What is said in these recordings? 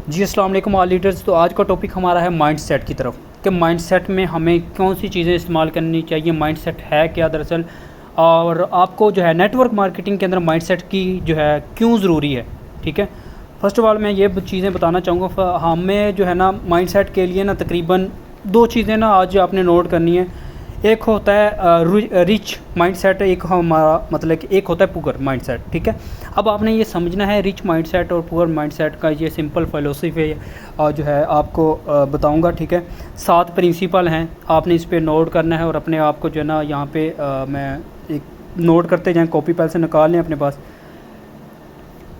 जी अस्सलाम वालेकुम all leaders. तो आज का टॉपिक हमारा है माइंडसेट की तरफ कि माइंडसेट में हमें कौन सी चीज़ें इस्तेमाल करनी चाहिए, माइंडसेट है क्या दरअसल, और आपको जो है नेटवर्क मार्केटिंग के अंदर माइंडसेट की जो है क्यों ज़रूरी है। ठीक है, फर्स्ट ऑफ ऑल मैं ये चीज़ें बताना चाहूँगा। हमें जो है ना माइंडसेट के लिए ना तकरीबन दो चीज़ें ना आज आपने नोट करनी है। एक होता है रिच माइंडसेट, एक हमारा मतलब कि एक होता है पुअर माइंडसेट। ठीक है, अब आपने ये समझना है रिच माइंडसेट और पुअर माइंडसेट का ये सिंपल फ़िलोसफी जो है आपको बताऊंगा। ठीक है, 7 प्रिंसिपल हैं, आपने इस पर नोट करना है और अपने आप को जो है ना यहाँ पे मैं एक नोट करते जाएँ, कॉपी पेन से निकाल लें अपने पास।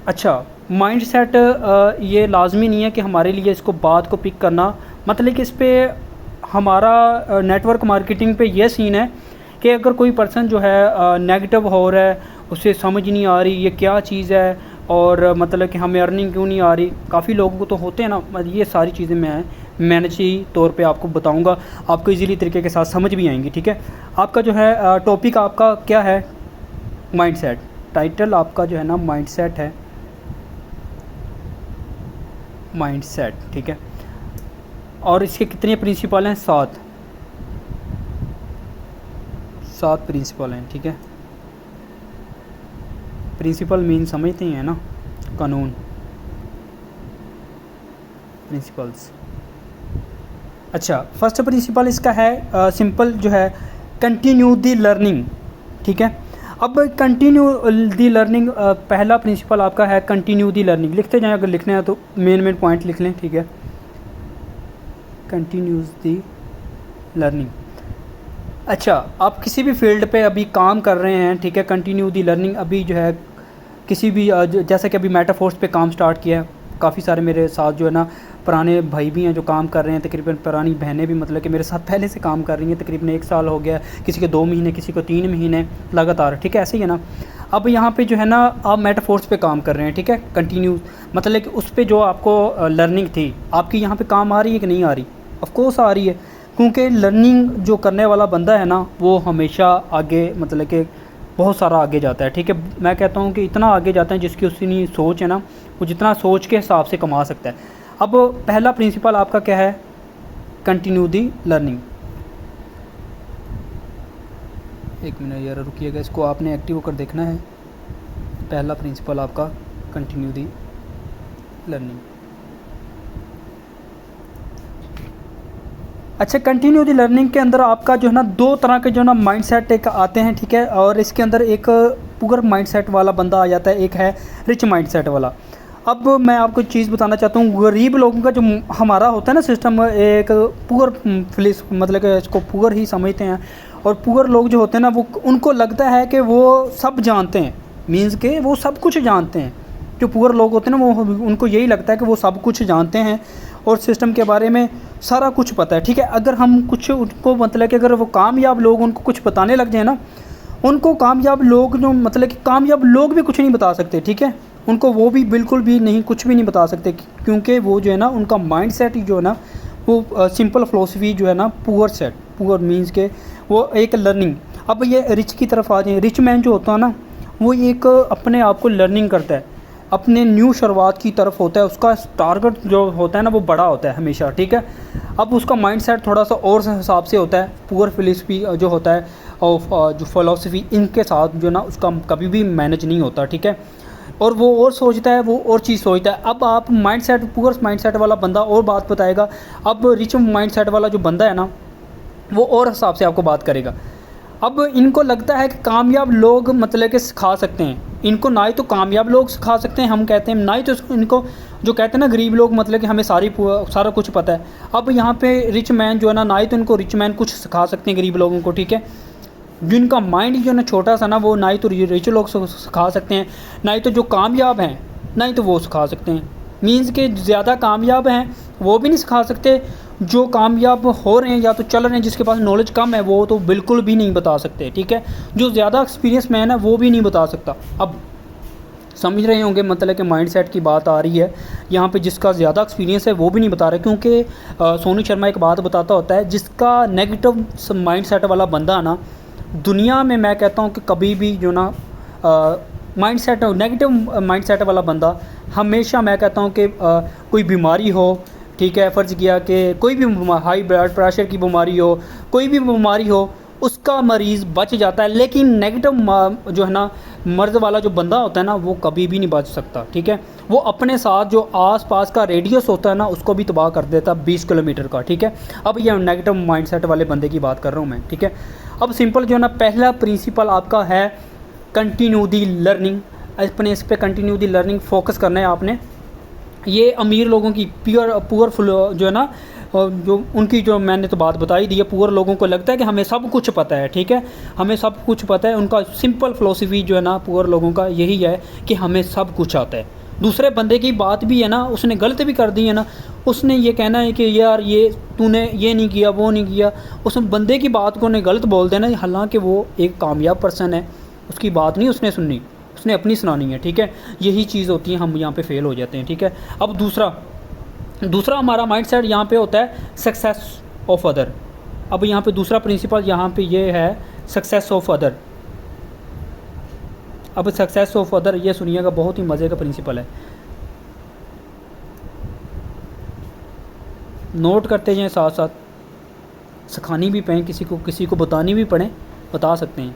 अच्छा, माइंडसेट ये लाजमी नहीं है कि हमारे लिए इसको बात को पिक करना, मतलब कि इस पर हमारा नेटवर्क मार्केटिंग पे ये सीन है कि अगर कोई पर्सन जो है नेगेटिव हो रहा है, उसे समझ नहीं आ रही ये क्या चीज़ है और मतलब कि हमें अर्निंग क्यों नहीं आ रही। काफ़ी लोगों को तो होते हैं ना, ये सारी चीज़ें मैं मैनेजी तौर पे आपको बताऊंगा, आपको इजीली तरीके के साथ समझ भी आएंगी। ठीक है, आपका जो है टॉपिक आपका क्या है, माइंडसेट। टाइटल आपका जो है ना माइंडसेट है, माइंडसेट। ठीक है, और इसके कितने प्रिंसिपल हैं? 7 प्रिंसिपल हैं। ठीक है, प्रिंसिपल मीन समझते हैं ना, कानून, प्रिंसिपल्स। अच्छा, फर्स्ट प्रिंसिपल इसका है सिंपल जो है कंटिन्यू दी लर्निंग। ठीक है, अब कंटिन्यू दी लर्निंग पहला प्रिंसिपल आपका है कंटिन्यू दी लर्निंग। लिखते जाएं, अगर लिखने हैं तो मेन पॉइंट लिख लें। ठीक है, कंटिन्यूस दी लर्निंग। अच्छा, आप किसी भी फील्ड पे अभी काम कर रहे हैं, ठीक है, कंटिन्यू दी लर्निंग अभी जो है किसी भी जैसे कि अभी मेटाफोर्स पे काम स्टार्ट किया है, काफ़ी सारे मेरे साथ जो है ना पुराने भाई भी हैं जो काम कर रहे हैं, तकरीबन पुरानी बहनें भी मतलब कि मेरे साथ पहले से काम कर रही हैं, तकरीबन 1 साल हो गया, किसी के 2 महीने, किसी को 3 महीने लगातार। ठीक है, ऐसे ही है ना। अब यहाँ पे जो है ना आप मेटाफोर्स पे काम कर रहे हैं, ठीक है, कंटिन्यू मतलब कि उस पर जो आपको लर्निंग थी आपकी यहाँ पे काम आ रही है कि नहीं आ रही? ऑफ कोर्स आ रही है, क्योंकि लर्निंग जो करने वाला बंदा है ना वो हमेशा आगे मतलब कि बहुत सारा आगे जाता है। ठीक है, मैं कहता हूँ कि इतना आगे जाता है जिसकी उसकी सोच है ना, वो जितना सोच के हिसाब से कमा सकता है। अब पहला प्रिंसिपल आपका क्या है? कंटिन्यू दी लर्निंग। एक मिनट यार रुकिएगा, इसको आपने एक्टिव होकर देखना है। पहला प्रिंसिपल आपका कंटिन्यू दी लर्निंग। अच्छा, कंटिन्यू दी लर्निंग के अंदर आपका जो है ना 2 तरह के जो ना माइंडसेट एक आते हैं। ठीक है, और इसके अंदर एक पुअर माइंडसेट वाला बंदा आ जाता है, एक है रिच माइंडसेट वाला। अब मैं आपको चीज़ बताना चाहता हूँ, गरीब लोगों का जो हमारा होता है ना सिस्टम, एक पुअर फिलिस मतलब कि इसको पुअर ही समझते हैं, और पुअर लोग जो होते हैं ना वो उनको लगता है कि वो सब जानते हैं, मीन्स के वो सब कुछ जानते हैं। जो पुअर लोग होते हैं ना वो उनको यही लगता है कि वो सब कुछ जानते हैं और सिस्टम के बारे में सारा कुछ पता है। ठीक है, अगर हम कुछ उनको मतलब कि अगर वो कामयाब लोग उनको कुछ बताने लग जाए ना, उनको कामयाब लोग जो मतलब कि कामयाब लोग भी कुछ नहीं बता सकते। ठीक है, उनको वो भी बिल्कुल भी नहीं, कुछ भी नहीं बता सकते, क्योंकि वो जो है ना उनका माइंडसेट ही जो है ना वो सिंपल फ़िलोसफी जो है ना पुअर सेट, पुअर मीन्स के वो एक लर्निंग। अब ये रिच की तरफ आ जाए, रिच मैन जो होता है ना वो एक अपने आप को लर्निंग करता है, अपने न्यू शुरुआत की तरफ होता है, उसका टारगेट जो होता है ना वो बड़ा होता है हमेशा। ठीक है, अब उसका माइंडसेट थोड़ा सा और हिसाब से होता है, पुअर फिलोसफी जो होता है और जो फ़िलोसफी इनके साथ जो ना उसका कभी भी मैनेज नहीं होता। ठीक है, और वो और सोचता है, वो और चीज़ सोचता है। अब आप माइंडसेट पुअर माइंडसेट वाला बंदा और बात बताएगा, अब रिच माइंडसेट वाला जो बंदा है ना वो और हिसाब से आपको बात करेगा। अब इनको लगता है कि कामयाब लोग मतलब कि सिखा सकते हैं इनको, ना ही तो कामयाब लोग सिखा सकते हैं हम कहते हैं, ना ही तो इनको जो कहते हैं ना गरीब लोग मतलब कि हमें सारा कुछ पता है। अब यहाँ पे रिच मैन जो है ना ही तो इनको रिच मैन कुछ सिखा सकते हैं गरीब लोगों को। ठीक है, जिनका माइंड जो है ना छोटा सा ना वो ना ही तो रिच लोग सिखा सकते हैं, ना ही तो जो कामयाब हैं ना ही तो वो सिखा सकते हैं। मीन्स के ज़्यादा कामयाब हैं वो भी नहीं सिखा सकते, जो कामयाब हो रहे हैं या तो चल रहे हैं जिसके पास नॉलेज कम है वो तो बिल्कुल भी नहीं बता सकते। ठीक है, जो ज़्यादा एक्सपीरियंस मैन है वो भी नहीं बता सकता। अब समझ रहे होंगे मतलब कि माइंडसेट की बात आ रही है यहाँ पे, जिसका ज़्यादा एक्सपीरियंस है वो भी नहीं बता रहा, क्योंकि सोनू शर्मा एक बात बताता होता है, जिसका नेगेटिव माइंडसेट वाला बंदा ना दुनिया में मैं कहता हूँ कि कभी भी जो ना माइंडसेट नेगेटिव माइंडसेट वाला बंदा हमेशा, मैं कहता हूँ कि कोई बीमारी हो, ठीक है, फ़र्ज़ किया कि कोई भी हाई ब्लड प्रेशर की बीमारी हो, कोई भी बीमारी हो, उसका मरीज़ बच जाता है। लेकिन नेगेटिव जो है ना मर्ज़ वाला जो बंदा होता है ना, वो कभी भी नहीं बच सकता, ठीक है। वो अपने साथ जो आसपास का रेडियस होता है ना, उसको भी तबाह कर देता है 20 किलोमीटर का, ठीक है। अब ये नेगेटिव माइंडसेट वाले बंदे की बात कर रहा हूँ मैं, ठीक है। अब सिंपल जो है ना, पहला प्रिंसिपल आपका है कंटिन्यू दी लर्निंग। अपने इस पे कंटिन्यू दी लर्निंग फोकस करना है आपने। ये अमीर लोगों की पुअर जो है ना, जो उनकी जो मैंने तो बात बताई दी है, पुअर लोगों को लगता है कि हमें सब कुछ पता है, ठीक है, हमें सब कुछ पता है। उनका सिंपल फ़िलॉसफी जो है ना पुअर लोगों का यही है कि हमें सब कुछ आता है। दूसरे बंदे की बात भी है ना, उसने गलत भी कर दी है ना, उसने ये कहना है कि यार ये तूने ये नहीं किया, वो नहीं किया, उस बंदे की बात को उन्हें गलत बोल देना, हालांकि वो एक कामयाब पर्सन है, उसकी बात नहीं उसने सुननी, उसने अपनी सुनानी है, ठीक है। यही चीज़ होती है, हम यहाँ पे फेल हो जाते हैं, ठीक है। अब दूसरा हमारा माइंडसेट यहाँ पे होता है सक्सेस ऑफ अदर। अब यहाँ पे दूसरा प्रिंसिपल यहाँ पे ये है सक्सेस ऑफ अदर। अब सक्सेस ऑफ अदर ये सुनिएगा, बहुत ही मज़े का प्रिंसिपल है, नोट करते जाएं, साथ साथ सिखानी भी पड़े, किसी को बतानी भी पड़े, बता सकते हैं।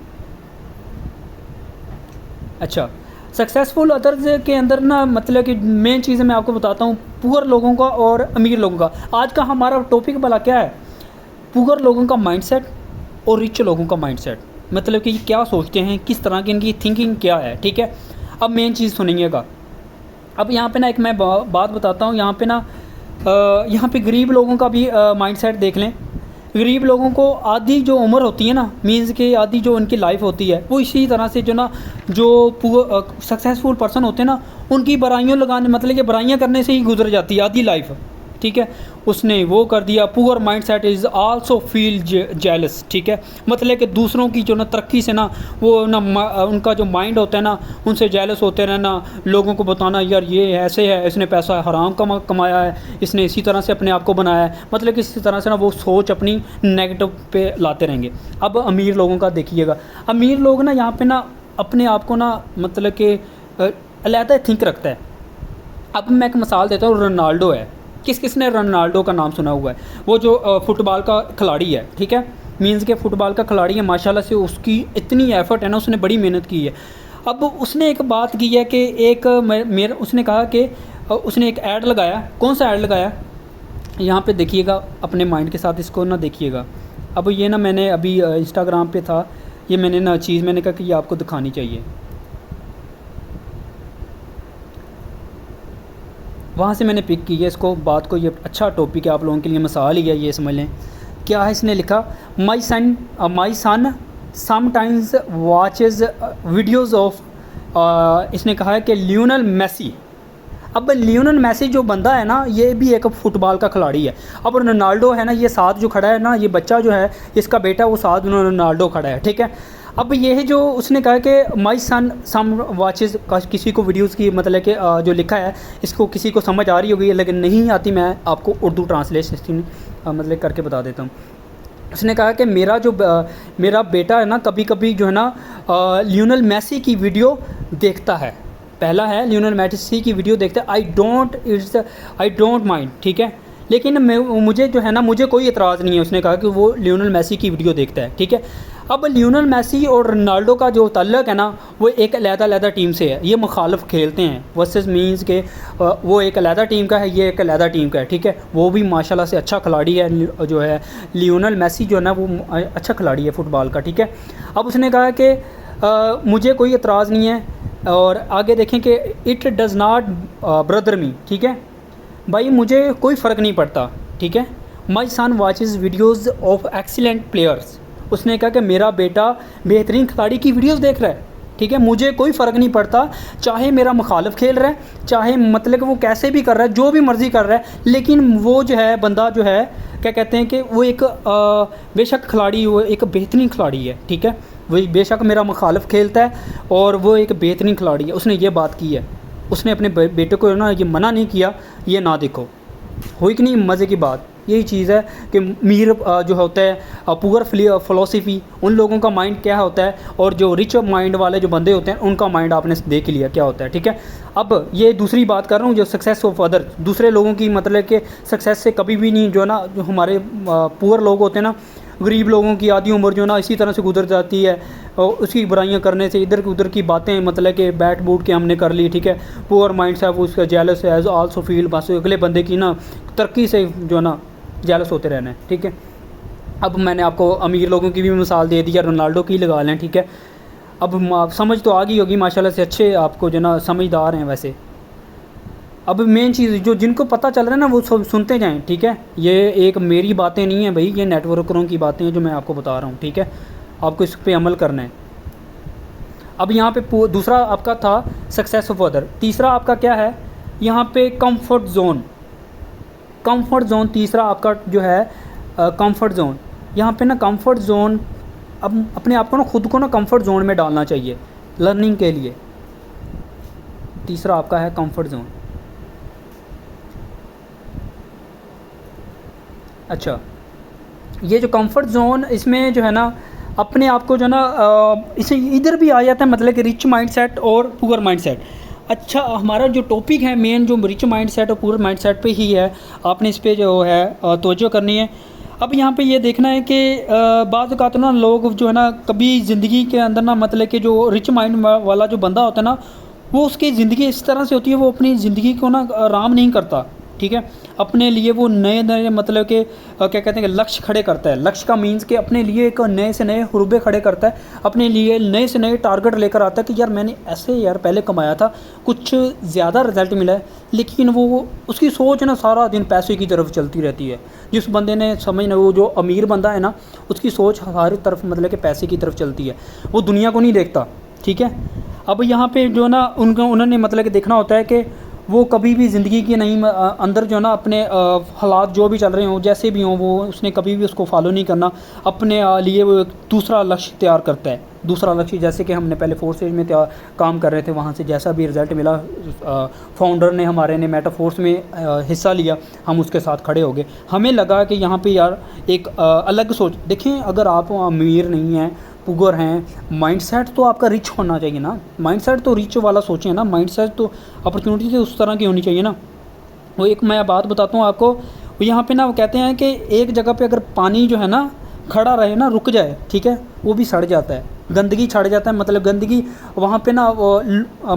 अच्छा, सक्सेसफुल अदर्स के अंदर ना, मतलब कि मेन चीज़ें मैं आपको बताता हूँ, पुअर लोगों का और अमीर लोगों का। आज का हमारा टॉपिक भला क्या है? पुअर लोगों का माइंडसेट और रिच लोगों का माइंडसेट, मतलब कि क्या सोचते हैं, किस तरह की इनकी थिंकिंग क्या है, ठीक है। अब मेन चीज़ सुनिएगा। अब यहाँ पे ना एक मैं बात बताता हूँ, यहाँ पे ना यहाँ पे गरीब लोगों का भी माइंडसेट देख लें। गरीब लोगों को आधी जो उम्र होती है ना, मीन्स के आधी जो उनकी लाइफ होती है, वो इसी तरह से जो ना, जो सक्सेसफुल पर्सन होते हैं ना, उनकी बुराइयों लगाने, मतलब कि बुराइयां करने से ही गुजर जाती है आधी लाइफ, ठीक है। उसने वो कर दिया। Poor mindset is also feel jealous, ठीक है, मतलब कि दूसरों की जो ना तरक्की से ना, वो ना उनका जो माइंड होता है ना, उनसे जेलस होते रहना, लोगों को बताना यार ये ऐसे है, इसने पैसा हराम कमाया है, इसने इसी तरह से अपने आप को बनाया है, मतलब कि इसी तरह से ना वो सोच अपनी नेगेटिव पे लाते रहेंगे। अब अमीर लोगों का देखिएगा, अमीर लोग ना यहाँ पे ना अपने आप को ना, मतलब कि अलहदा थिंक रखता है। अब मैं एक मिसाल देता हूँ, रोनाल्डो है, किसने रोनाल्डो का नाम सुना हुआ है? वो जो फुटबॉल का खिलाड़ी है, ठीक है, मीन्स के फुटबॉल का खिलाड़ी है, माशाल्लाह से उसकी इतनी एफर्ट है ना, उसने बड़ी मेहनत की है। अब उसने एक बात की है कि उसने कहा कि उसने एक ऐड लगाया। कौन सा ऐड लगाया? यहाँ पे देखिएगा, अपने माइंड के साथ इसको ना देखिएगा। अब ये ना मैंने अभी इंस्टाग्राम पे था, ये मैंने ना चीज़ मैंने कहा कि ये आपको दिखानी चाहिए। वहाँ से मैंने पिक की है इसको, बात को, ये अच्छा टॉपिक है आप लोगों के लिए, मिसाल ही है ये, समझ लें। क्या है, इसने लिखा माई सन समटाइम्स वॉचेज़ वीडियोज़ ऑफ, इसने कहा है कि लियोनेल मेसी। अब लियोनेल मेसी जो बंदा है ना, ये भी एक फुटबॉल का खिलाड़ी है। अब रोनाल्डो है ना, ये साथ जो खड़ा है ना, ये बच्चा जो है, इसका बेटा, वो साथ रोनाल्डो खड़ा है, ठीक है। अब ये है जो उसने कहा कि माई सन सम वॉचेज़, किसी को वीडियोज़ की, मतलब कि जो लिखा है, इसको किसी को समझ आ रही होगी, लेकिन नहीं आती, मैं आपको उर्दू ट्रांसलेशन मतलब करके बता देता हूँ। उसने कहा कि मेरा बेटा है ना, कभी कभी जो है ना लियोनेल मेसी की वीडियो देखता है। पहला है लियोनेल मेसी की वीडियो देखता है, आई डोंट माइंड, ठीक है, लेकिन मुझे जो है ना, मुझे कोई एतराज़ नहीं है। उसने कहा कि वो लियोनेल मेसी की वीडियो देखता है, ठीक है। अब लियोनेल मेसी और रोनाल्डो का जो ताल्लुक़ है ना, वो एक अलग टीम से है, ये मुखालिफ खेलते हैं, वर्सेस मीन्स के वो एक अलग टीम का है, ये एक अलग टीम का है, ठीक है। वो भी माशाल्लाह से अच्छा खिलाड़ी है, जो है लियोनेल मेसी जो है ना, वो अच्छा खिलाड़ी है फुटबॉल का, ठीक है। अब उसने कहा कि मुझे कोई एतराज़ नहीं है, और आगे देखें कि इट डज़ नॉट ब्रदर मी, ठीक है भाई, मुझे कोई फ़र्क नहीं पड़ता, ठीक है। My son watches videos of excellent players. उसने कहा कि मेरा बेटा बेहतरीन खिलाड़ी की वीडियोज़ देख रहा है, ठीक है, मुझे कोई फ़र्क नहीं पड़ता, चाहे मेरा मुखालिफ खेल रहा है, चाहे मतलब कि वो कैसे भी कर रहा है, जो भी मर्ज़ी कर रहा है, लेकिन वो जो है बंदा जो है, क्या कहते हैं कि वो एक बेशक खिलाड़ी, वो एक बेहतरीन खिलाड़ी है, ठीक है। वही बेशक मेरा मुखालिफ खेलता है और वो एक बेहतरीन खिलाड़ी है। उसने ये बात की है, उसने अपने बेटे को ना ये मना नहीं किया, ये ना देखो, हुई कि नहीं मज़े की बात। यही चीज़ है कि मीर जो होता है पुअर फ़िलॉसफी, उन लोगों का माइंड क्या होता है, और जो रिच माइंड वाले जो बंदे होते हैं उनका माइंड आपने देख लिया क्या होता है, ठीक है। अब ये दूसरी बात कर रहा हूँ, जो सक्सेस ऑफ अदर, दूसरे लोगों की मतलब कि सक्सेस से कभी भी नहीं, जो है ना, जो हमारे पुअर लोग होते हैं ना, गरीब लोगों की आधी उम्र जो है ना इसी तरह से गुजर जाती है, और उसकी बुराइयां करने से, इधर उधर की बातें मतलब कि बैठ बूट के हमने कर ली, ठीक है। पुअर माइंड है वो उसका जेलस है, एज आल्सो फील, बस अगले बंदे की ना तरक्की से जो है ना जेलस होते रहना है, ठीक है। अब मैंने आपको अमीर लोगों की भी मिसाल दे दी है, रोनाल्डो की लगा लें, ठीक है। अब समझ तो आ गई होगी माशाल्लाह से, अच्छे आपको जो ना समझदार हैं वैसे। अब मेन चीज़ जो जिनको पता चल रहा है ना वो सुनते जाएं, ठीक है। ये एक मेरी बातें नहीं है भाई, ये नेटवर्करों की बातें हैं जो मैं आपको बता रहा हूँ, ठीक है। आपको इस पर अमल करना है। अब यहाँ पे दूसरा आपका था सक्सेस ऑफ अदर, तीसरा आपका क्या है यहाँ पे कंफर्ट जोन। कंफर्ट जोन तीसरा आपका जो है कंफर्ट जोन। यहाँ पे ना कंफर्ट जोन, अब अपने आप को ना खुद को ना कंफर्ट जोन में डालना चाहिए लर्निंग के लिए। तीसरा आपका है कंफर्ट जोन। अच्छा, ये जो कंफर्ट जोन, इसमें जो है ना अपने आप को जो है ना इसे इधर भी आ जाता है, मतलब कि रिच माइंडसेट और पुअर माइंडसेट। अच्छा, हमारा जो टॉपिक है मेन जो रिच माइंडसेट और पुअर माइंडसेट पे ही है, आपने इस पे जो है तवज्जो करनी है। अब यहाँ पे ये देखना है कि बाज़ औक़ात ना लोग जो है ना कभी ज़िंदगी के अंदर ना मतलब कि जो रिच माइंड वाला जो बंदा होता है ना, वो उसकी ज़िंदगी इस तरह से होती है, वो अपनी ज़िंदगी को ना आराम नहीं करता, ठीक है। अपने लिए वो नए नए मतलब कि क्या कहते हैं कि लक्ष्य खड़े करता है। लक्ष्य का मीन्स कि अपने लिए एक नए से नए हुर्बे खड़े करता है, अपने लिए नए से नए टारगेट लेकर आता है कि यार मैंने ऐसे यार पहले कमाया था, कुछ ज़्यादा रिजल्ट मिला है, लेकिन वो उसकी सोच ना सारा दिन पैसे की तरफ चलती रहती है। जिस बंदे ने समझना, वो जो अमीर बंदा है ना, उसकी सोच हर तरफ मतलब कि पैसे की तरफ चलती है, वो दुनिया को नहीं देखता, ठीक है। अब यहाँ पे जो ना उन्होंने मतलब कि देखना होता है कि वो कभी भी ज़िंदगी के नहीं अंदर जो है ना अपने हालात जो भी चल रहे हों, जैसे भी हों, वो उसने कभी भी उसको फॉलो नहीं करना। अपने लिए वो एक दूसरा लक्ष्य तैयार करता है, दूसरा लक्ष्य। जैसे कि हमने पहले 4 स्टेज में काम कर रहे थे, वहाँ से जैसा भी रिज़ल्ट मिला, फाउंडर ने हमारे ने मेटाफोर्स में हिस्सा लिया, हम उसके साथ खड़े हो गए। हमें लगा कि यहाँ पे यार एक अलग सोच देखें। अगर आप अमीर नहीं हैं, पुअर हैं, माइंडसेट तो आपका रिच होना चाहिए ना, माइंडसेट तो रिच वाला सोचें ना, माइंडसेट तो अपॉर्चुनिटी तो उस तरह की होनी चाहिए ना। वो एक मैं बात बताता हूँ आपको, यहाँ पे ना वो कहते हैं कि एक जगह पे अगर पानी जो है ना खड़ा रहे ना, रुक जाए, ठीक है, वो भी सड़ जाता है, गंदगी छड़ जाता है, मतलब गंदगी वहाँ पे ना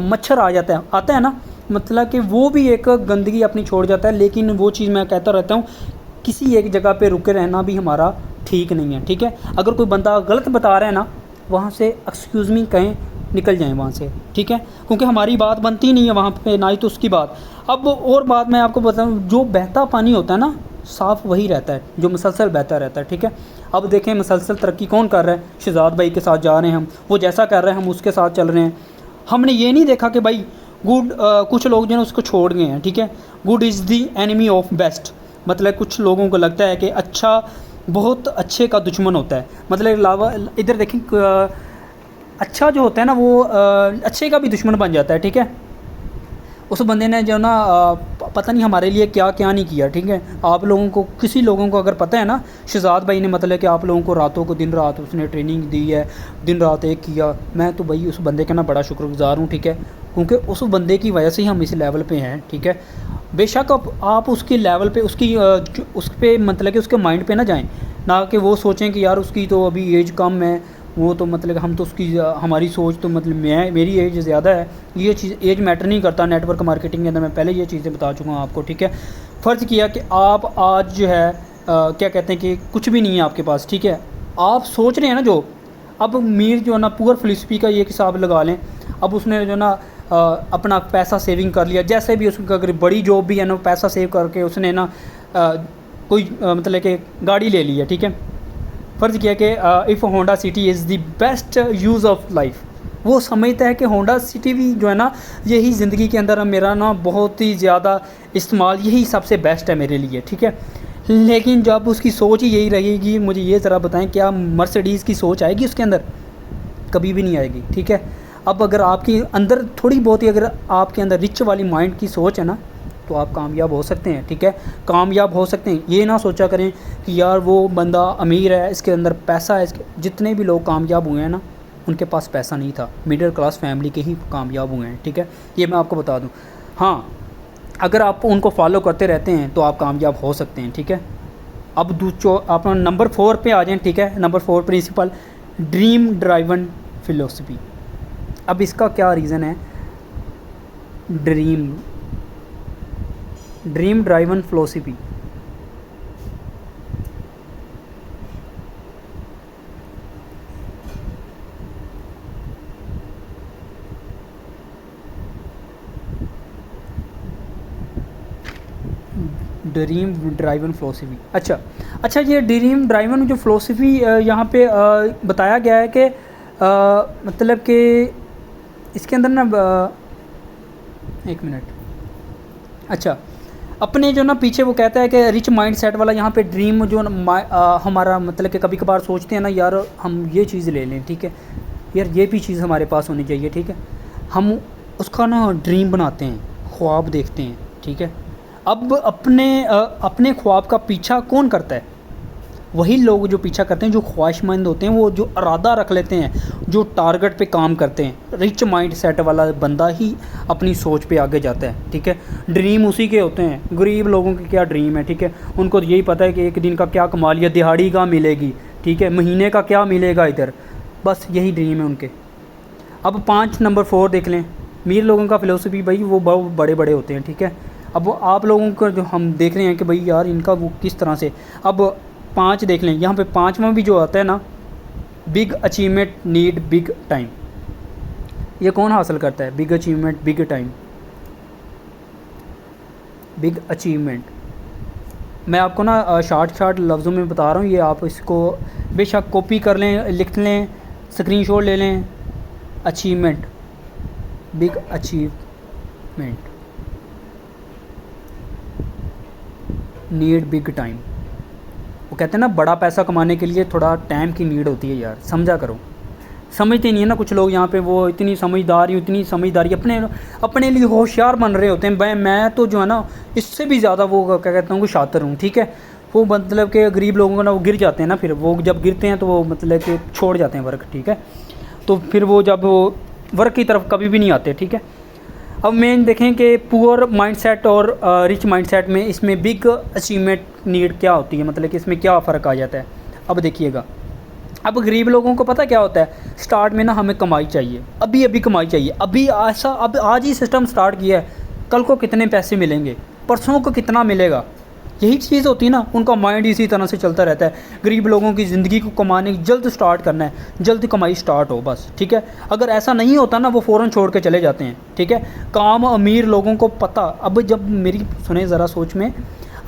मच्छर आता है ना, मतलब कि वो भी एक गंदगी अपनी छोड़ जाता है। लेकिन वो चीज़ मैं कहता रहता हूँ, किसी एक जगह पे रुके रहना भी हमारा ठीक नहीं है, ठीक है। अगर कोई बंदा गलत बता रहा है ना, वहाँ से एक्सक्यूज़ मी कहें, निकल जाएं वहाँ से, ठीक है, क्योंकि हमारी बात बनती नहीं है वहाँ पे, ना ही तो उसकी बात। अब और बात मैं आपको बताऊँ, जो बहता पानी होता है ना, साफ़ वही रहता है जो मुसलसल बहता रहता है, ठीक है। अब देखें मुसलसल तरक्की कौन कर रहा है, शहजाद भाई के साथ जा रहे हैं हम, वो जैसा कर रहे हैं हम उसके साथ चल रहे हैं। हमने ये नहीं देखा कि भाई गुड, कुछ लोग जो है उसको छोड़ गए हैं, ठीक है। Good is the enemy of best, मतलब कुछ लोगों को लगता है कि अच्छा बहुत अच्छे का दुश्मन होता है। मतलब अलावा इधर देखें, अच्छा जो होता है ना वो अच्छे का भी दुश्मन बन जाता है, ठीक है। उस बंदे ने जो ना पता नहीं हमारे लिए क्या क्या नहीं किया, ठीक है। आप लोगों को, किसी लोगों को अगर पता है ना, शहजाद भाई ने मतलब कि आप लोगों को रातों को दिन रात उसने ट्रेनिंग दी है, दिन रात एक किया। मैं तो भाई उस बंदे का ना बड़ा शुक्रगुजार हूँ, ठीक है, क्योंकि उस बंदे की वजह से ही हम इस लेवल पे हैं, ठीक है। बेशक आप उसकी लेवल पे, उसकी उस पर मतलब कि उसके माइंड पे ना जाएं, ना कि वो सोचें कि यार उसकी तो अभी एज कम है, वो तो मतलब हम तो उसकी, हमारी सोच तो मतलब मेरी एज ज़्यादा है। ये चीज़ एज मैटर नहीं करता नेटवर्क मार्केटिंग के अंदर, मैं पहले ये चीज़ें बता चुका हूँ आपको, ठीक है। फ़र्ज़ किया कि आप आज जो है क्या कहते हैं कि कुछ भी नहीं है आपके पास, ठीक है, आप सोच रहे हैं ना जो, अब मीर जो है ना पुअर फिलॉसफी का ये हिसाब लगा लें। अब उसने जो ना अपना पैसा सेविंग कर लिया, जैसे भी उसको अगर बड़ी जॉब भी है ना, पैसा सेव करके उसने ना कोई मतलब कि गाड़ी ले ली है, ठीक है। फ़र्ज़ किया कि if Honda city is the best use of life, वो समझता है कि होंडा सिटी भी जो है ना यही ज़िंदगी के अंदर मेरा ना बहुत ही ज़्यादा इस्तेमाल, यही सबसे बेस्ट है मेरे लिए, ठीक है। लेकिन जब उसकी सोच ही यही रहेगी, मुझे ये ज़रा बताएं, क्या मर्सिडीज़ की सोच आएगी उसके अंदर? कभी भी नहीं आएगी, ठीक है। अब अगर आपके अंदर थोड़ी बहुत ही, अगर आपके अंदर रिच वाली माइंड की सोच है ना, तो आप कामयाब हो सकते हैं, ठीक है, कामयाब हो सकते हैं। ये ना सोचा करें कि यार वो बंदा अमीर है, इसके अंदर पैसा है। इसके जितने भी लोग कामयाब हुए हैं ना, उनके पास पैसा नहीं था, मिडिल क्लास फैमिली के ही कामयाब हुए हैं, ठीक है, ये मैं आपको बता दूं। हाँ, अगर आप उनको फॉलो करते रहते हैं तो आप कामयाब हो सकते हैं, ठीक है। अब आप नंबर 4 पे आ जाएं, ठीक है। Number 4 principle, dream driven philosophy. अब इसका क्या रीज़न है? Dream driven philosophy. Dream driven philosophy, अच्छा, ये ड्रीम ड्राइवन जो फिलोसफी यहाँ पे बताया गया है कि मतलब कि इसके अंदर ना एक मिनट, अच्छा, अपने जो ना पीछे वो कहता है कि रिच माइंड सेट वाला, यहाँ पे ड्रीम जो हमारा मतलब कि कभी कभार सोचते हैं ना यार हम ये चीज़ ले लें, ठीक है, यार ये भी चीज़ हमारे पास होनी चाहिए, ठीक है, हम उसका ना ड्रीम बनाते हैं, ख्वाब देखते हैं, ठीक है। अब अपने ख्वाब का पीछा कौन करता है? वही लोग जो पीछा करते हैं, जो ख्वाहिशमंद होते हैं, वो जो इरादा रख लेते हैं, जो टारगेट पे काम करते हैं। रिच माइंड सेट वाला बंदा ही अपनी सोच पे आगे जाता है, ठीक है। ड्रीम उसी के होते हैं। गरीब लोगों के क्या ड्रीम है, ठीक है, उनको तो यही पता है कि एक दिन का क्या कमा लिया, दिहाड़ी का मिलेगी, ठीक है, महीने का क्या मिलेगा इधर, बस यही ड्रीम है उनके। अब 5 नंबर 4 देख लें, अमीर लोगों का फ़िलोसफी, भाई वो बहुत बड़े बड़े होते हैं, ठीक है। अब वो आप लोगों का जो हम देख रहे हैं कि भाई यार इनका वो किस तरह से, अब 5 देख लें, यहाँ पे 5वां भी जो आता है ना, big achievement need big time. ये कौन हासिल करता है? Big achievement big time, big achievement. मैं आपको ना शार्ट लफ्ज़ों में बता रहा हूँ, ये आप इसको बेशक कॉपी कर लें, लिख लें, स्क्रीनशॉट ले लें। Achievement, big achievement need big time. वो कहते हैं ना बड़ा पैसा कमाने के लिए थोड़ा टाइम की नीड होती है यार, समझा करो। समझते नहीं है ना कुछ लोग यहाँ पे, वो इतनी समझदारी अपने लिए होशियार बन रहे होते हैं। मैं तो जो है ना इससे भी ज़्यादा वो क्या कहता हूँ कि शातिर हूँ, ठीक है। वो मतलब कि गरीब लोगों को ना वो गिर जाते हैं ना, फिर वो जब गिरते हैं तो वो मतलब कि छोड़ जाते हैं वर्क, ठीक है। तो फिर वो जब वो वर्क की तरफ कभी भी नहीं आते, ठीक है। अब मेन देखें कि पुअर माइंडसेट और रिच माइंडसेट में इसमें बिग अचीवमेंट नीड क्या होती है, मतलब कि इसमें क्या फ़र्क आ जाता है। अब देखिएगा, अब गरीब लोगों को पता क्या होता है, स्टार्ट में ना हमें कमाई चाहिए, अभी कमाई चाहिए, अभी ऐसा, अब आज ही सिस्टम स्टार्ट किया है, कल को कितने पैसे मिलेंगे, परसों को कितना मिलेगा, यही चीज़ होती है ना। उनका माइंड इसी तरह से चलता रहता है। गरीब लोगों की ज़िंदगी को कमाने जल्द स्टार्ट करना है, जल्द कमाई स्टार्ट हो बस, ठीक है। अगर ऐसा नहीं होता ना, वो फ़ौरन छोड़ के चले जाते हैं, ठीक है। काम अमीर लोगों को पता, अब जब मेरी सुने ज़रा सोच में,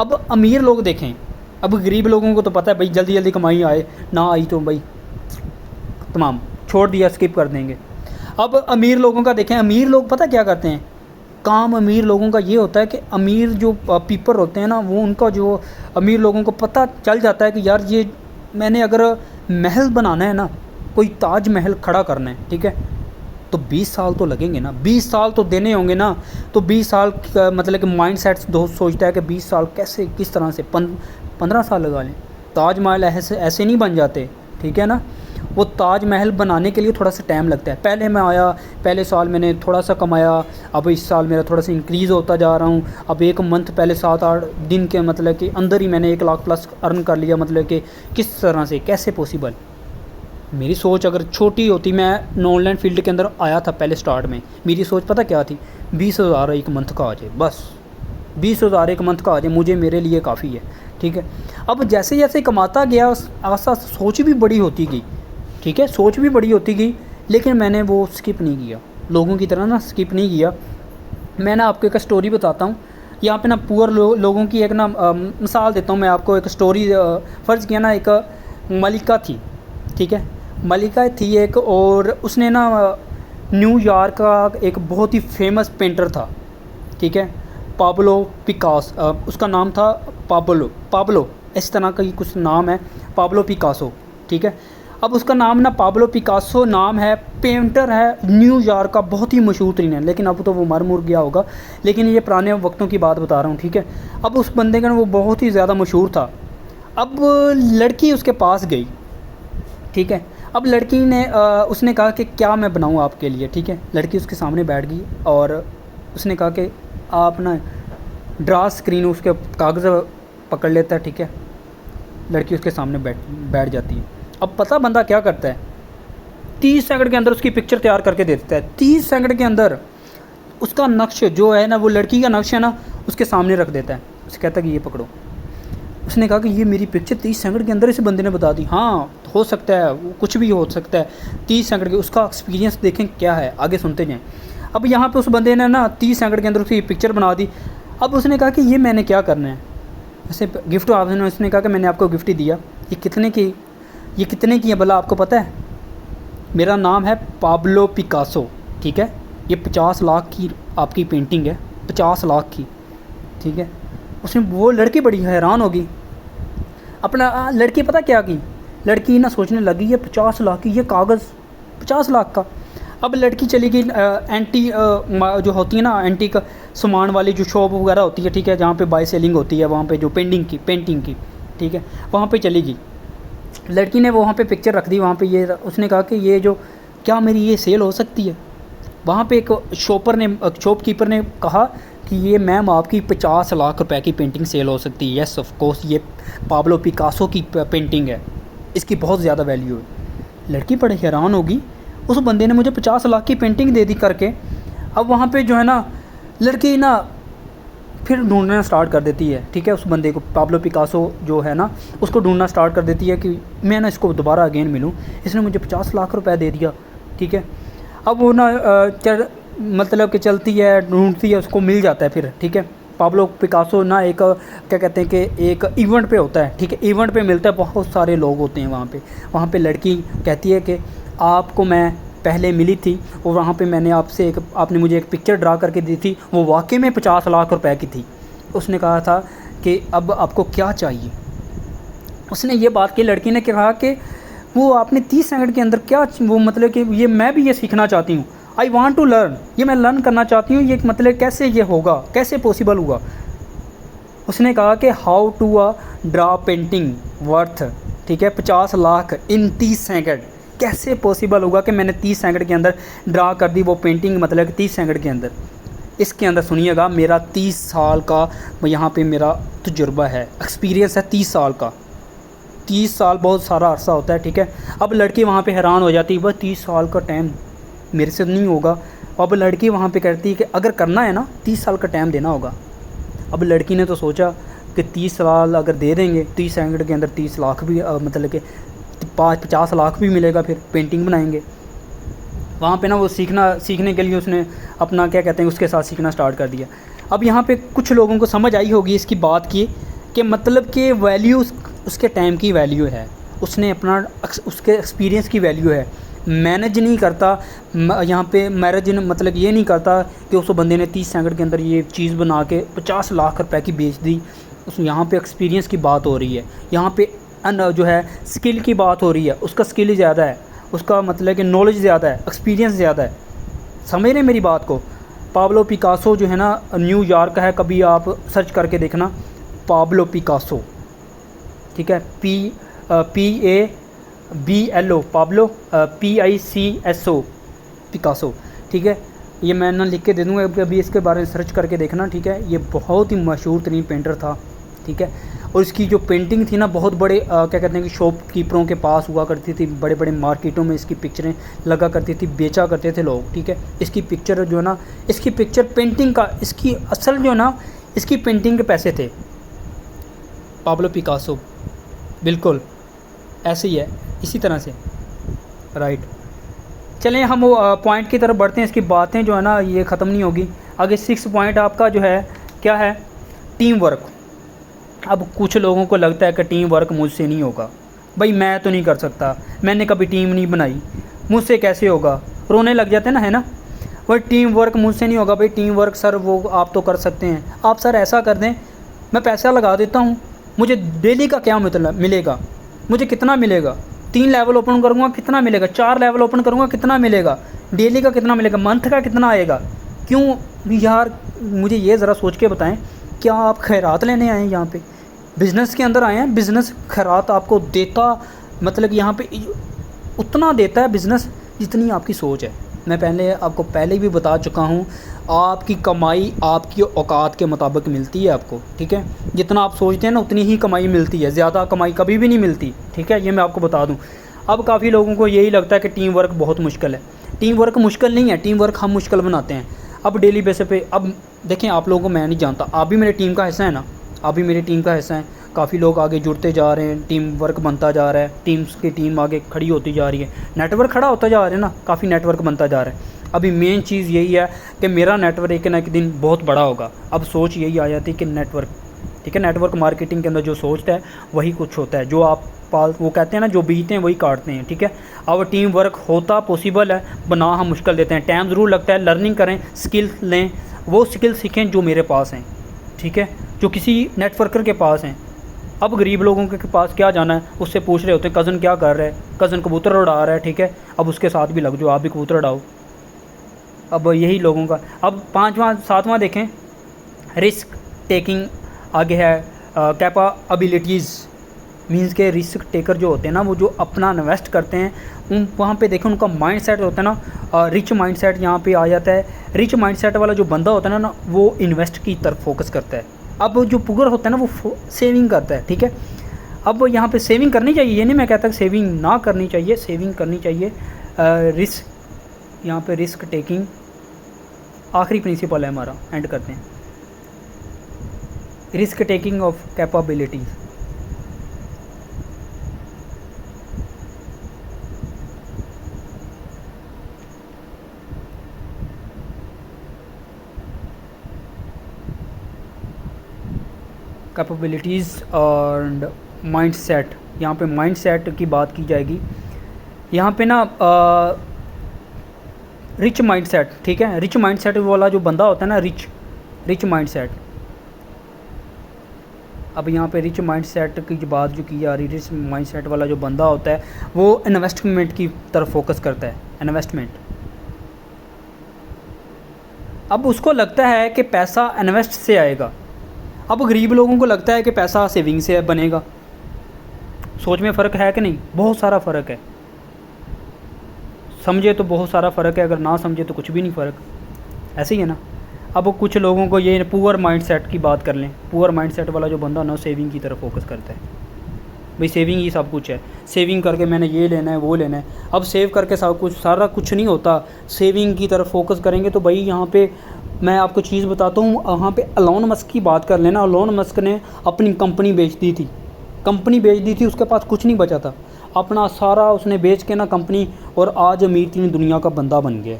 अब अमीर लोग देखें, अब गरीब लोगों को तो पता है भाई जल्दी जल्दी कमाई आए, ना आई तो भाई तमाम छोड़ दिया, स्किप कर देंगे। अब अमीर लोगों का देखें, अमीर लोग पता क्या करते हैं, काम अमीर लोगों का ये होता है कि अमीर जो पीपल होते हैं ना, वो उनका जो अमीर लोगों को पता चल जाता है कि यार ये मैंने अगर महल बनाना है ना, कोई ताज महल खड़ा करना है, ठीक है, तो 20 साल तो लगेंगे ना, 20 साल तो देने होंगे ना। तो 20 साल का मतलब कि माइंड सेट दोस्त सोचता है कि 20 साल कैसे, किस तरह से 15 साल लगा लें, ताजमहल ऐसे नहीं बन जाते, ठीक है ना। वो ताजमहल बनाने के लिए थोड़ा सा टाइम लगता है। पहले साल मैंने थोड़ा सा कमाया, अब इस साल मेरा थोड़ा सा इंक्रीज़ होता जा रहा हूँ। अब एक मंथ पहले 7-8 दिन के मतलब कि अंदर ही मैंने 1 लाख प्लस अर्न कर लिया, मतलब कि किस तरह से, कैसे पॉसिबल। मेरी सोच अगर छोटी होती, मैं ऑनलाइन फील्ड के अंदर आया था पहले स्टार्ट में, मेरी सोच पता क्या थी, 20,000 एक मंथ का आ जाए, बस 20,000 एक मंथ का आ जाए, मुझे मेरे लिए काफ़ी है, ठीक है। अब जैसे जैसे कमाता गया, आस्ता सोच भी बड़ी होती गई, ठीक है, सोच भी बड़ी होती गई, लेकिन मैंने वो स्किप नहीं किया, लोगों की तरह ना स्किप नहीं किया। मैं ना आपको एक स्टोरी बताता हूँ यहाँ पे ना, पुअर लोगों की एक ना मिसाल देता हूँ मैं आपको। एक स्टोरी फ़र्ज़ किया ना, एक मलिका थी, ठीक है, मलिका थी एक, और उसने ना न्यूयॉर्क का एक बहुत ही फेमस पेंटर था, ठीक है, पाब्लो पिकासो, उसका नाम था पाब्लो, इस तरह का ही कुछ नाम है, पाब्लो पिकासो, ठीक है। अब उसका नाम ना पाब्लो पिकासो नाम है, पेंटर है, न्यूयॉर्क का बहुत ही मशहूर तरीन है, लेकिन अब तो वो मर मुर गया होगा, लेकिन ये पुराने वक्तों की बात बता रहा हूँ, ठीक है। अब उस बंदे का ना वो बहुत ही ज़्यादा मशहूर था। अब लड़की उसके पास गई, ठीक है। अब लड़की ने उसने कहा कि क्या मैं बनाऊँ आपके लिए, ठीक है। लड़की उसके सामने बैठ गई और उसने कहा कि आप ना ड्रा स्क्रीन, उसके कागज़ पकड़ लेता है, ठीक है। लड़की उसके सामने बैठ जाती है। अब पता बंदा क्या करता है, 30 सेकंड के अंदर उसकी पिक्चर तैयार करके दे देता है। 30 सेकंड के अंदर उसका नक्श जो है ना, वो लड़की का नक्श है ना, उसके सामने रख देता है। उसे कहता है कि ये पकड़ो। उसने कहा कि ये मेरी पिक्चर 30 सेकंड के अंदर इस बंदे ने बता दी। हाँ हो सकता है, वो कुछ भी हो सकता है। 30 सेकंड के उसका एक्सपीरियंस देखें क्या है, आगे सुनते जाएँ। अब यहाँ पे उस बंदे ने ना 30 सेकंड के अंदर उसकी पिक्चर बना दी। अब उसने कहा कि ये मैंने क्या करना है, वैसे गिफ्ट आपने, उसने कहा कि मैंने आपको गिफ्ट ही दिया। ये कितने की है भला आपको पता है? मेरा नाम है पाब्लो पिकासो, ठीक है। ये 50 लाख की आपकी पेंटिंग है, 50 लाख की, ठीक है। उसने, वो लड़की बड़ी हैरान होगी। अपना लड़की पता क्या की, लड़की ना सोचने लगी ये 50 लाख की, ये कागज़ 50 लाख का। अब लड़की चली गई एंटी जो होती है ना, एंटी का सामान वाली जो शॉप वगैरह होती है, ठीक है, जहाँ पे बाय सेलिंग होती है, वहाँ पे जो पेंटिंग की, ठीक है, वहाँ पे चली गई। लड़की ने वहाँ पे पिक्चर रख दी वहाँ पे। ये उसने कहा कि ये जो, क्या मेरी ये सेल हो सकती है? वहाँ पे एक शॉपकीपर ने कहा कि ये मैम आपकी 50 लाख रुपए की पेंटिंग सेल हो सकती है। येस ऑफ कोर्स, ये पाब्लो पिकासो की पेंटिंग है, इसकी बहुत ज़्यादा वैल्यू है। लड़की बड़े हैरान होगी, उस बंदे ने मुझे 50 लाख की पेंटिंग दे दी करके। अब वहाँ पे जो है ना, लड़की ना फिर ढूंढना स्टार्ट कर देती है, ठीक है। उस बंदे को, पाब्लो पिकासो जो है ना, उसको ढूंढना स्टार्ट कर देती है कि मैं ना इसको दोबारा अगेन मिलूँ, इसने मुझे 50 लाख रुपए दे दिया, ठीक है। अब वो ना मतलब कि चलती है, ढूंढती है, उसको मिल जाता है फिर, ठीक है। पाब्लो पिकासो ना एक क्या कहते हैं कि एक इवेंट पे होता है, ठीक है। इवेंट पे मिलता है, बहुत सारे लोग होते हैं वहाँ पे लड़की कहती है कि आपको मैं पहले मिली थी और वहाँ पे मैंने आपने मुझे एक पिक्चर ड्रा करके दी थी, वो वाकई में 50 लाख रुपए की थी। उसने कहा था कि अब आपको क्या चाहिए। उसने ये बात की, लड़की ने कहा कि वो आपने 30 सेकंड के अंदर क्या, वो मतलब कि ये मैं भी ये सीखना चाहती हूँ, आई वांट टू लर्न, ये मैं लर्न करना चाहती हूँ, ये मतलब कैसे ये होगा, कैसे पॉसिबल हुआ। उसने कहा कि how to draw painting worth, ठीक है, 50 लाख इन 30 सेकंड, कैसे पॉसिबल होगा कि मैंने 30 सेकंड के अंदर ड्रा कर दी वो पेंटिंग, मतलब कि 30 सेकंड के अंदर। इसके अंदर सुनिएगा, मेरा 30 साल का यहाँ पे मेरा तजुर्बा है, एक्सपीरियंस है 30 साल का। 30 साल बहुत सारा अरसा होता है, ठीक है। अब लड़की वहाँ पे हैरान हो जाती है, वह 30 साल का टाइम मेरे से नहीं होगा। अब लड़की वहाँ पे कहती है कि अगर करना है ना 30 साल का टाइम देना होगा। अब लड़की ने तो सोचा कि 30 साल अगर दे देंगे, 30 सेकंड के अंदर 30 लाख भी मतलब कि 50 लाख भी मिलेगा, फिर पेंटिंग बनाएंगे। वहाँ पे ना वो सीखने के लिए उसने अपना क्या कहते हैं उसके साथ सीखना स्टार्ट कर दिया। अब यहाँ पे कुछ लोगों को समझ आई होगी इसकी बात की कि मतलब कि वैल्यू उसके टाइम की वैल्यू है, उसने अपना उसके एक्सपीरियंस की वैल्यू है। मैनेज नहीं करता यहाँ पे, मैनेज मतलब ये नहीं करता कि उस बंदे ने 30 सेकंड के अंदर ये चीज़ बना के 50 लाख रुपए की बेच दी। उस यहाँ पे एक्सपीरियंस की बात हो रही है, यहाँ पे जो है स्किल की बात हो रही है। उसका स्किल ज़्यादा है, उसका मतलब कि नॉलेज ज़्यादा है, एक्सपीरियंस ज़्यादा है। समझ रहे मेरी बात को? पाब्लो पिकासो जो है ना, न्यूयॉर्क है, कभी आप सर्च करके देखना पाब्लो पिकासो, ठीक है। PABLO पाब्लो, PICSO पिकासो, ठीक है। ये मैं ना लिख के दे दूँगा, अभी इसके बारे में सर्च करके देखना, ठीक है। ये बहुत ही मशहूर तरीन पेंटर था, ठीक है। और इसकी जो पेंटिंग थी ना, बहुत बड़े क्या कहते हैं कि शॉपकीपरों के पास हुआ करती थी, बड़े बड़े मार्केटों में इसकी पिक्चरें लगा करती थी, बेचा करते थे लोग, ठीक है। इसकी पिक्चर जो है ना, इसकी पिक्चर पेंटिंग का, इसकी असल जो है ना, इसकी पेंटिंग के पैसे थे। पाब्लो पिकासो बिल्कुल ऐसे ही है, इसी तरह से, राइट। चलें हम वो पॉइंट की तरफ बढ़ते हैं। इसकी बातें जो है ना ये ख़त्म नहीं होगी। आगे 6 पॉइंट आपका जो है क्या है, टीम वर्क। अब कुछ लोगों को लगता है कि टीम वर्क मुझसे नहीं होगा, भाई मैं तो नहीं कर सकता, मैंने कभी टीम नहीं बनाई, मुझसे कैसे होगा, रोने लग जाते हैं ना, है ना। वही टीम वर्क मुझसे नहीं होगा, भाई टीम वर्क सर वो आप तो कर सकते हैं। आप सर ऐसा कर दें, मैं पैसा लगा देता हूँ, मुझे डेली का क्या मतलब मिलेगा, मुझे कितना मिलेगा, 3 लेवल ओपन करूँगा कितना मिलेगा, 4 लेवल ओपन करूँगा कितना मिलेगा, डेली का कितना मिलेगा, मंथ का कितना आएगा। क्यों यार, मुझे ये ज़रा सोच के बताएं, क्या आप खैरात लेने आए हैं यहाँ पे? बिज़नेस के अंदर आए हैं, बिज़नेस खैरात आपको देता, मतलब यहाँ पे उतना देता है बिज़नेस जितनी आपकी सोच है। मैं आपको पहले भी बता चुका हूँ, आपकी कमाई आपकी औकात के मुताबिक मिलती है आपको, ठीक है। जितना आप सोचते हैं ना उतनी ही कमाई मिलती है, ज़्यादा कमाई कभी भी नहीं मिलती, ठीक है। ये मैं आपको बता दूँ। अब काफ़ी लोगों को यही लगता है कि टीम वर्क बहुत मुश्किल है। टीम वर्क मुश्किल नहीं है, टीम वर्क हम मुश्किल बनाते हैं। अब डेली बेसिस पे, अब देखें, आप लोगों को मैं नहीं जानता, आप भी मेरी टीम का हिस्सा है ना, आप भी मेरी टीम का हिस्सा है। काफ़ी लोग आगे जुड़ते जा रहे हैं, टीम वर्क बनता जा रहा है, टीम्स की टीम आगे खड़ी होती जा रही है, नेटवर्क खड़ा होता जा रहा है ना, काफ़ी नेटवर्क बनता जा रहा है। अभी मेन चीज़ यही है कि मेरा नेटवर्क एक ना एक दिन बहुत बड़ा होगा। अब सोच यही आ जाती है कि नेटवर्क, ठीक है, नेटवर्क मार्केटिंग के अंदर जो सोचता है वही कुछ होता है। जो आप वो कहते हैं ना, जो बीतते हैं वही काटते हैं, ठीक है। अब टीम वर्क होता पॉसिबल है, बना हम मुश्किल देते हैं। टाइम ज़रूर लगता है, लर्निंग करें, स्किल लें, वो स्किल सीखें जो मेरे पास हैं, ठीक है, जो किसी नेटवर्कर के पास हैं। अब गरीब लोगों के पास क्या जाना है, उससे पूछ रहे होते हैं कज़न क्या कर रहा है, कज़न कबूतर उड़ा रहा है, ठीक है, अब उसके साथ भी लग जाओ, आप भी कबूतर उड़ाओ। अब यही लोगों का। अब 5वां 7वां देखें, रिस्क टेकिंग आगे है, कैपेबिलिटीज़, मींस के रिस्क टेकर जो होते हैं ना, वो जो अपना इन्वेस्ट करते हैं, उन वहाँ पे देखें उनका माइंडसेट होता है ना, रिच माइंडसेट यहाँ पे आ जाता है। रिच माइंडसेट वाला जो बंदा होता है ना, वो इन्वेस्ट की तरफ फोकस करता है। अब जो पुअर होता है ना, वो सेविंग करता है, ठीक है। अब यहाँ पे सेविंग करनी चाहिए, ये नहीं मैं कहता कि सेविंग ना करनी चाहिए, सेविंग करनी चाहिए। रिस्क, यहाँ पे रिस्क टेकिंग आखिरी प्रिंसिपल है हमारा, एंड करते हैं। Risk taking of capabilities. Capabilities and mindset, यहाँ पे माइंडसेट की बात की जाएगी। यहाँ पे ना रिच माइंडसेट, ठीक है, रिच माइंडसेट वाला जो बंदा होता है ना, रिच माइंडसेट। अब यहाँ पे रिच माइंडसेट की जो बात जो की जा रही है, रिच माइंडसेट वाला जो बंदा होता है वो इन्वेस्टमेंट की तरफ फोकस करता है, इन्वेस्टमेंट। अब उसको लगता है कि पैसा इन्वेस्ट से आएगा। अब गरीब लोगों को लगता है कि पैसा सेविंग से बनेगा। सोच में फ़र्क है कि नहीं? बहुत सारा फ़र्क है। समझे तो बहुत सारा फ़र्क है, अगर ना समझे तो कुछ भी नहीं फ़र्क, ऐसे ही है ना। अब कुछ लोगों को ये पुअर माइंडसेट की बात कर लें, पुअर माइंडसेट वाला जो बंदा ना, सेविंग की तरफ फोकस करता है। भाई सेविंग ही सब कुछ है, सेविंग करके मैंने ये लेना है वो लेना है। अब सेव करके सब कुछ, सारा कुछ नहीं होता। सेविंग की तरफ फोकस करेंगे तो भाई यहाँ पे मैं आपको चीज़ बताता हूँ, वहाँ पे एलोन मस्क की बात कर लेना। एलोन मस्क ने अपनी कंपनी बेच दी थी, कंपनी बेच दी थी, उसके पास कुछ नहीं बचा था, अपना सारा उसने बेच के ना कंपनी, और आज अमीर तीन दुनिया का बंदा बन गया।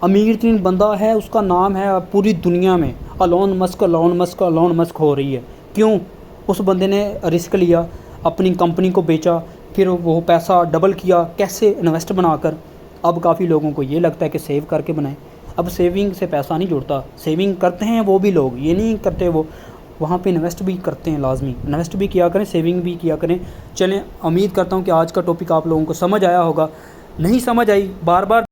अमीर तीन बंदा है, उसका नाम है पूरी दुनिया में Elon Musk, Elon Musk, Elon Musk हो रही है। क्यों? उस बंदे ने रिस्क लिया, अपनी कंपनी को बेचा, फिर वो पैसा डबल किया, कैसे? इन्वेस्ट बनाकर। अब काफ़ी लोगों को ये लगता है कि सेव करके बनाएं। अब सेविंग से पैसा नहीं जुड़ता, सेविंग करते हैं वो भी लोग, ये नहीं करते वो, वहाँ पे इन्वेस्ट भी करते हैं, लाजमी इन्वेस्ट भी किया करें, सेविंग भी किया करें। चलें, उम्मीद करता हूँ कि आज का टॉपिक आप लोगों को समझ आया होगा। नहीं समझ आई, बार बार